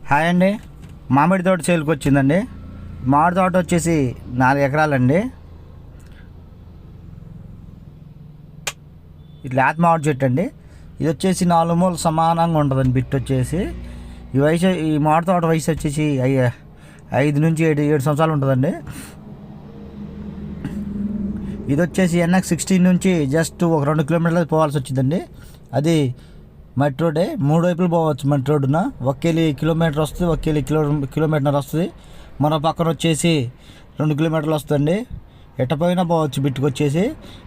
Hi అండి. మామిడి తోట సేల్కి వచ్చిందండి. మామిడి తోట వచ్చేసి 4 ఎకరాలండి. ఇది లేత మామిడి చెట్టు అండి. ఇది వచ్చేసి 4 మూలలు సమానంగా ఉంటుందండి. బిట్ వచ్చేసి ఈ మామిడి తోట వయసు వచ్చేసి 5 నుంచి 7 సంవత్సరాలు ఉంటుందండి. ఇది వచ్చేసి NX16 నుంచి జస్ట్ ఒక 2 కిలోమీటర్లు పోవాల్సి వచ్చిందండి. అది మట్టి రోడ్డే, 3 వైపులు పోవచ్చు. మట్టి రోడ్డున ఒకేలి కిలోమీటర్ వస్తుంది, ఒకేలి కిలోమీటర్ వస్తుంది. మన పక్కన వచ్చేసి 2 కిలోమీటర్లు వస్తుందండి. ఎట్టపోయినా పోవచ్చు. బిట్టుకు వచ్చేసి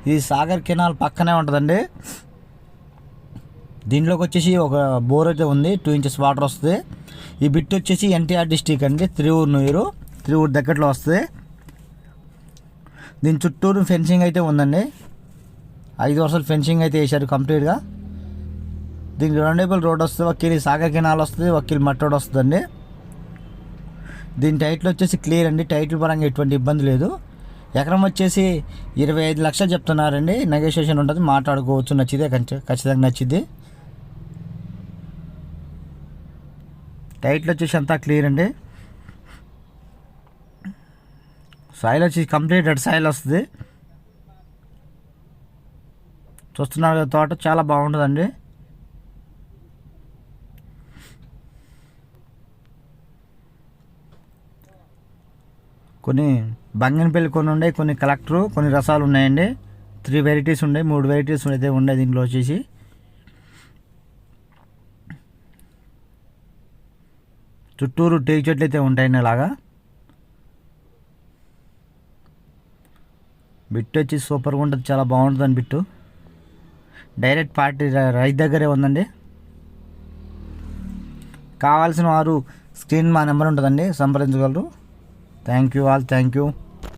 ఇది సాగర్ కెనాల్ పక్కనే ఉంటుందండి. దీంట్లోకి వచ్చేసి ఒక బోర్ అయితే ఉంది, 2 ఇంచెస్ వాటర్ వస్తుంది. ఈ బిట్ వచ్చేసి NTR డిస్టిక్ అండి, త్రివూరు దగ్గరలో వస్తుంది. దీని చుట్టూరు ఫెన్సింగ్ అయితే ఉందండి. 5 వరుసలు ఫెన్సింగ్ అయితే వేశారు కంప్లీట్గా. దీనికి 2 వైపులు రోడ్ వస్తుంది, వకీలి సాగర్ కెనాల్ వస్తుంది, వకీలి మట్టి రోడ్ వస్తుందండి. దీని టైటిల్ వచ్చేసి క్లియర్ అండి. టైటిల్ పరంగా ఎటువంటి ఇబ్బంది లేదు. ఎకరం వచ్చేసి 25 లక్షలు చెప్తున్నారండి. నెగోషియేషన్ ఉంటుంది, మాట్లాడుకోవచ్చు. నచ్చితే ఖచ్చితంగా నచ్చిద్ది. టైటిల్ వచ్చేసి అంతా క్లియర్ అండి. సాయిల్ వచ్చేసి కంప్లీట్ రెడ్ సాయిల్ వస్తుంది. చూస్తున్నారు కదా, తోట చాలా బాగుంటుందండి. కొన్ని బంగినపల్లి కొన్ని ఉన్నాయి, కొన్ని కలెక్టరు, కొన్ని రసాలు ఉన్నాయండి. 3 వెరైటీస్ ఉన్నాయి, 3 వెరైటీస్ అయితే ఉన్నాయి దీంట్లో వచ్చేసి. చుట్టూరు టేకు చెట్లు అయితే ఉంటాయండి. అలాగా బిట్టు వచ్చి సూపర్గా ఉంటుంది, చాలా బాగుంటుందండి. బిట్టు డైరెక్ట్ పార్టీ రైతు దగ్గరే ఉందండి. కావాల్సిన వారు స్క్రీన్ మా నెంబర్ ఉంటుందండి, సంప్రదించగలరు. Thank you all, thank you.